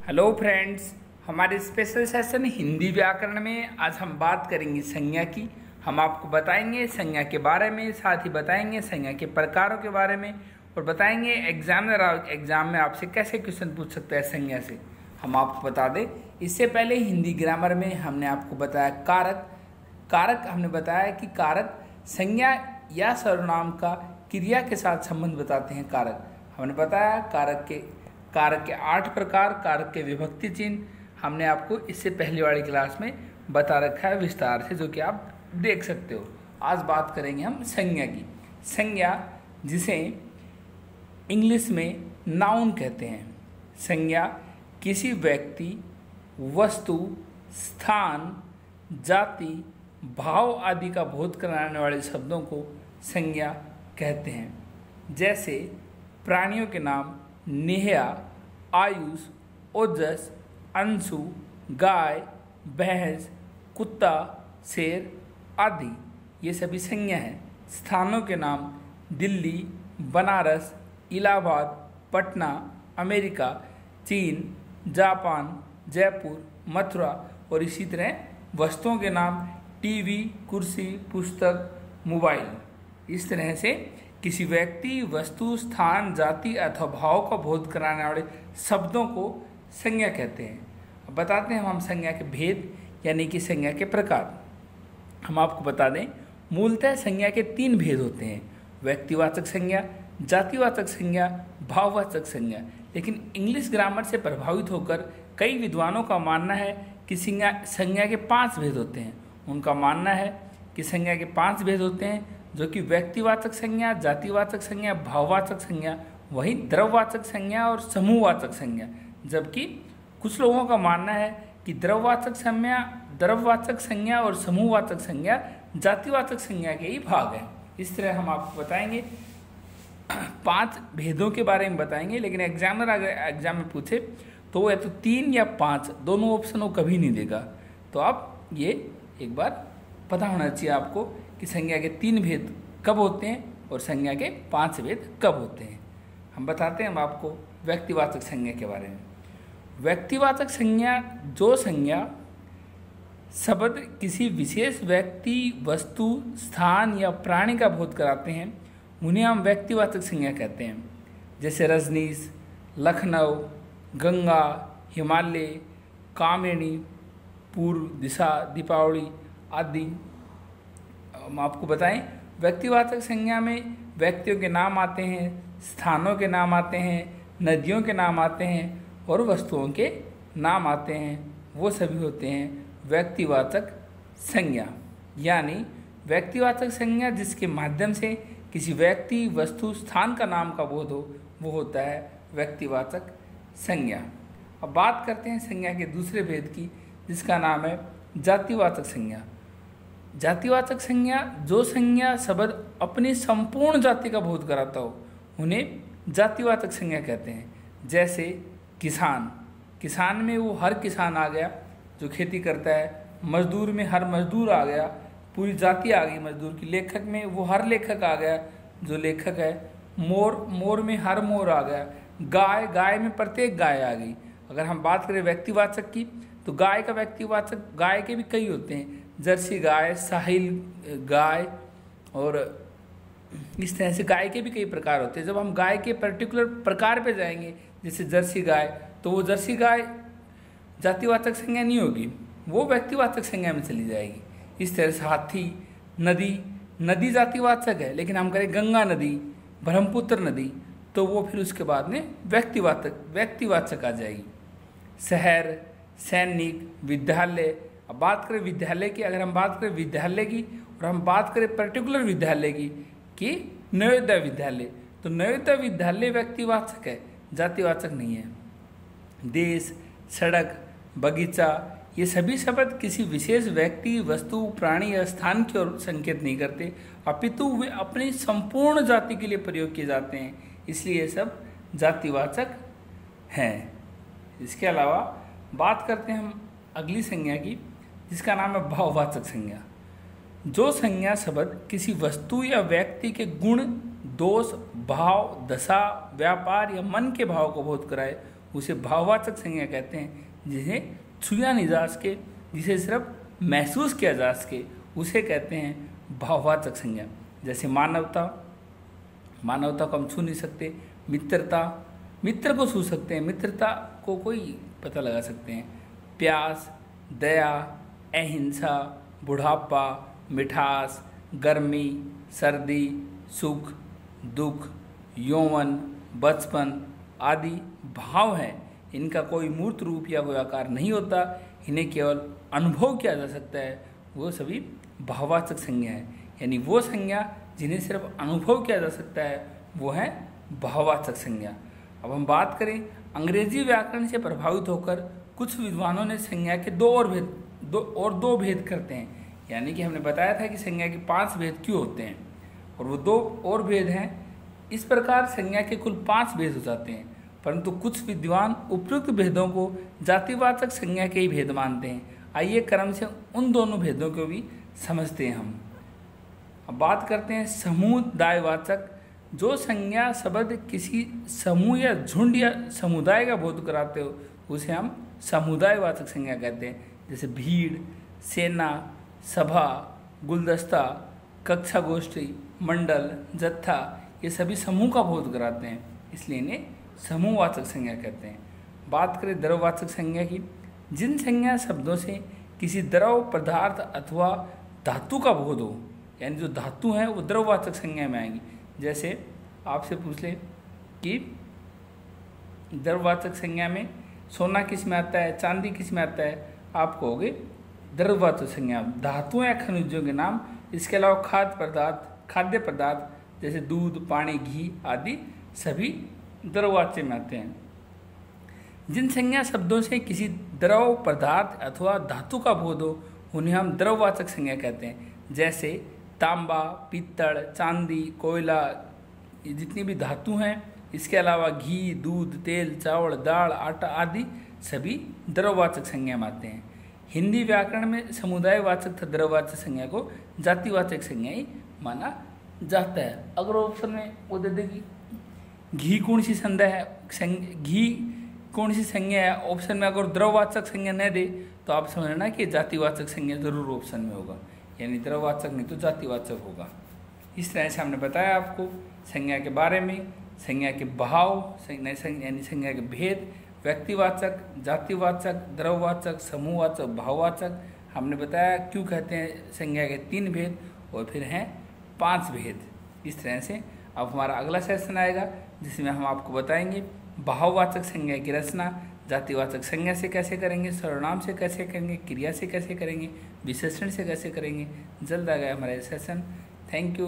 Hello friends, हमारे special session Hindi व्याकरण में आज हम बात करेंगे संज्ञा की। हम आपको बताएंगे संज्ञा के बारे में, साथ ही बताएंगे संज्ञा के प्रकारों के बारे में और बताएंगे एग्जाम में आपसे कैसे क्वेश्चन पूछ सकते हैं संज्ञा से। हम आपको बता दें, इससे पहले हिंदी ग्रामर में हमने आपको बताया कारक हमने बताया कि कारक संज्ञा या सर्वनाम का क्रिया के साथ संबंध बताते हैं। कारक हमने बताया कारक के 8 प्रकार, कारक के विभक्ति चिन्ह हमने आपको इससे पहले वाली क्लास में बता रखा है विस्तार से, जो कि आप देख सकते हो। आज बात करेंगे हम संज्ञा की। संज्ञा जिसे इंग्लिश में नाउन कहते हैं। संज्ञा किसी व्यक्ति, वस्तु, स्थान, जाति, भाव आदि का बोध कराने वाले शब्दों को संज्ञा कहते हैं। जैसे प्राणियों के नाम नेहा, आयुष, ओजस, अंशु, गाय, भैंस, कुत्ता, शेर आदि, ये सभी संज्ञा हैं। स्थानों के नाम दिल्ली, बनारस, इलाहाबाद, पटना, अमेरिका, चीन, जापान, जयपुर, मथुरा और इसी तरह वस्तुओं के नाम टीवी, कुर्सी, पुस्तक, मोबाइल। इस तरह से किसी व्यक्ति, वस्तु, स्थान, जाति अथवा भाव का बोध कराने वाले शब्दों को संज्ञा कहते हैं। अब बताते हैं हम संज्ञा के भेद यानी कि संज्ञा के प्रकार। हम आपको बता दें, मूलतः संज्ञा के 3 भेद होते हैं: व्यक्तिवाचक संज्ञा, जातिवाचक संज्ञा, भाववाचक संज्ञा। लेकिन इंग्लिश ग्रामर से प्रभावित होकर कई विद्वानों का मानना है कि संज्ञा के 5 भेद होते हैं। उनका मानना है कि संज्ञा के 5 भेद होते हैं, जो कि व्यक्तिवाचक संज्ञा, जातिवाचक संज्ञा, भाववाचक संज्ञा, वही द्रव्यवाचक संज्ञा और समूहवाचक संज्ञा। जबकि कुछ लोगों का मानना है कि द्रव्यवाचक संज्ञा और समूहवाचक संज्ञा जातिवाचक संज्ञा के ही भाग हैं। इस तरह हम आपको बताएंगे 5 भेदों के बारे में बताएंगे। लेकिन एग्जामिनर अगर एग्जाम में पूछे तो वो या तो 3 या 5 दोनों ऑप्शन वो कभी नहीं देगा। तो आप ये एक बार पता होना चाहिए आपको कि संज्ञा के 3 भेद कब होते हैं और संज्ञा के 5 भेद कब होते हैं। हम बताते हैं हम आपको व्यक्तिवाचक संज्ञा के बारे में। व्यक्तिवाचक संज्ञा जो संज्ञा शब्द किसी विशेष व्यक्ति, वस्तु, स्थान या प्राणी का बोध कराते हैं, उन्हें हम व्यक्तिवाचक संज्ञा कहते हैं। जैसे रजनीश, लखनऊ, गंगा, हिमालय, कामिनी, पूर्व दिशा, दीपावली आदि। हम आपको बताएं, व्यक्तिवाचक संज्ञा में व्यक्तियों के नाम आते हैं, स्थानों के नाम आते हैं, नदियों के नाम आते हैं और वस्तुओं के नाम आते हैं। वो सभी होते हैं व्यक्तिवाचक संज्ञा। यानी व्यक्तिवाचक संज्ञा जिसके माध्यम से किसी व्यक्ति, वस्तु, स्थान का नाम का बोध हो, वो होता है व्यक्तिवाचक संज्ञा। अब बात करते हैं संज्ञा के दूसरे भेद की, जिसका नाम है जातिवाचक संज्ञा। जातिवाचक संज्ञा जो संज्ञा शब्द अपनी संपूर्ण जाति का बोध कराता हो, उन्हें जातिवाचक संज्ञा कहते हैं। जैसे किसान में वो हर किसान आ गया जो खेती करता है, मजदूर में हर मजदूर आ गया, पूरी जाति आ गई मजदूर की। लेखक में वो हर लेखक आ गया जो लेखक है। मोर में हर मोर आ गया। गाय में प्रत्येक गाय आ गई। अगर हम बात करें व्यक्तिवाचक की, तो गाय का व्यक्तिवाचक, गाय के भी कई होते हैं, जर्सी गाय, साहिल गाय, और इस तरह से गाय के भी कई प्रकार होते हैं। जब हम गाय के पर्टिकुलर प्रकार पे जाएंगे, जैसे जर्सी गाय, तो वो जर्सी गाय जातिवाचक संज्ञा नहीं होगी, वो व्यक्तिवाचक संज्ञा में चली जाएगी। इस तरह से हाथी, नदी जातिवाचक है, लेकिन हम करें गंगा नदी, ब्रह्मपुत्र नदी, तो वो फिर उसके बाद में व्यक्तिवाचक आ जाएगी। शहर, सैनिक, विद्यालय। अब बात करें विद्यालय की, अगर हम बात करें विद्यालय की और हम बात करें पर्टिकुलर विद्यालय की कि नवोदय विद्यालय, तो नवोदय विद्यालय व्यक्तिवाचक है, जातिवाचक नहीं है। देश, सड़क, बगीचा, ये सभी शब्द किसी विशेष व्यक्ति, वस्तु, प्राणी या स्थान की ओर संकेत नहीं करते, अपितु वे अपनी संपूर्ण जाति के लिए प्रयोग किए जाते हैं, इसलिए ये सब जातिवाचक हैं। इसके अलावा बात करते हैं हम अगली संज्ञा की, जिसका नाम है भाववाचक संज्ञा। जो संज्ञा शब्द किसी वस्तु या व्यक्ति के गुण, दोष, भाव, दशा, व्यापार या मन के भाव को बोध कराए, उसे भाववाचक संज्ञा कहते हैं। जिसे छुआ नहीं जा सके, जिसे सिर्फ महसूस किया जा सके, उसे कहते हैं भाववाचक संज्ञा। जैसे मानवता, मानवता को हम छू नहीं सकते। मित्रता, मित्र को छू सकते हैं, मित्रता को कोई पता लगा सकते हैं। प्यास, दया, अहिंसा, बुढ़ापा, मिठास, गर्मी, सर्दी, सुख, दुख, यौवन, बचपन आदि भाव हैं। इनका कोई मूर्त रूप या कोई आकार नहीं होता, इन्हें केवल अनुभव किया जा सकता है। वो सभी भाववाचक संज्ञा है, यानी वो संज्ञा जिन्हें सिर्फ अनुभव किया जा सकता है वो है भाववाचक संज्ञा। अब हम बात करें अंग्रेजी व्याकरण से प्रभावित होकर कुछ विद्वानों ने संज्ञा के दो भेद करते हैं। यानी कि हमने बताया था कि संज्ञा के 5 भेद क्यों होते हैं, और वो 2 और भेद हैं। इस प्रकार संज्ञा के कुल 5 भेद हो जाते हैं, परंतु कुछ विद्वान उपयुक्त भेदों को जातिवाचक संज्ञा के ही भेद मानते हैं। आइए क्रम से उन दोनों भेदों को भी समझते हैं हम। अब बात करते हैं समुदायवाचक। जो संज्ञा शब्द किसी समूह या झुंड या समुदाय का बोध कराते हो उसे हम समुदायवाचक संज्ञा कहते हैं। जैसे भीड़, सेना, सभा, गुलदस्ता, कक्षा गोष्ठी, मंडल, जत्था, ये सभी समूह का बोध कराते हैं, इसलिए इन्हें समूहवाचक संज्ञा कहते हैं। बात करें द्रववाचक संज्ञा की। जिन संज्ञा शब्दों से किसी द्रव पदार्थ अथवा धातु का बोध हो, यानी जो धातु हैं वो द्रववाचक संज्ञा में आएंगी। जैसे आपसे पूछ ले कि द्रववाचक संज्ञा में सोना किस में आता है, चांदी किस में आता है, आप कहोगे द्रववाचक संज्ञा धातुओं या खनिजों के नाम। इसके अलावा खाद्य पदार्थ जैसे दूध, पानी, घी आदि सभी द्रववाच्य में आते हैं। जिन संज्ञा शब्दों से किसी द्रव पदार्थ अथवा धातु का बोध हो उन्हें हम द्रववाचक संज्ञा कहते हैं। जैसे तांबा, पीतल, चांदी, कोयला, ये जितनी भी धातु हैं, इसके अलावा घी, दूध, तेल, चावल, दाल, आटा आदि सभी द्रववाचक संज्ञा में आते हैं। हिंदी व्याकरण में समुदायवाचक तथा द्रववाचक संज्ञा को जातिवाचक संज्ञा ही माना जाता है। अगर ऑप्शन में वो दे देगी घी कौन सी संज्ञा है, घी कौन सी संज्ञा है, ऑप्शन में अगर द्रववाचक संज्ञा न दे तो आप समझना कि जातिवाचक संज्ञा जरूर ऑप्शन में होगा, यानी द्रववाचक नहीं तो जातिवाचक होगा। इस तरह से हमने बताया आपको संज्ञा के बारे में, संज्ञा के भाव, यानी संज्ञा के भेद, व्यक्तिवाचक, जातिवाचक, द्रववाचक, समूहवाचक, भाववाचक। हमने बताया क्यों कहते हैं संज्ञा के 3 भेद और फिर हैं 5 भेद। इस तरह से अब हमारा अगला सेशन आएगा जिसमें हम आपको बताएंगे भाववाचक संज्ञा की रचना, जातिवाचक संज्ञा से कैसे करेंगे, सर्वनाम से कैसे करेंगे, क्रिया से कैसे करेंगे, विशेषण से कैसे करेंगे। जल्द आ गया हमारा सेशन। Thank you.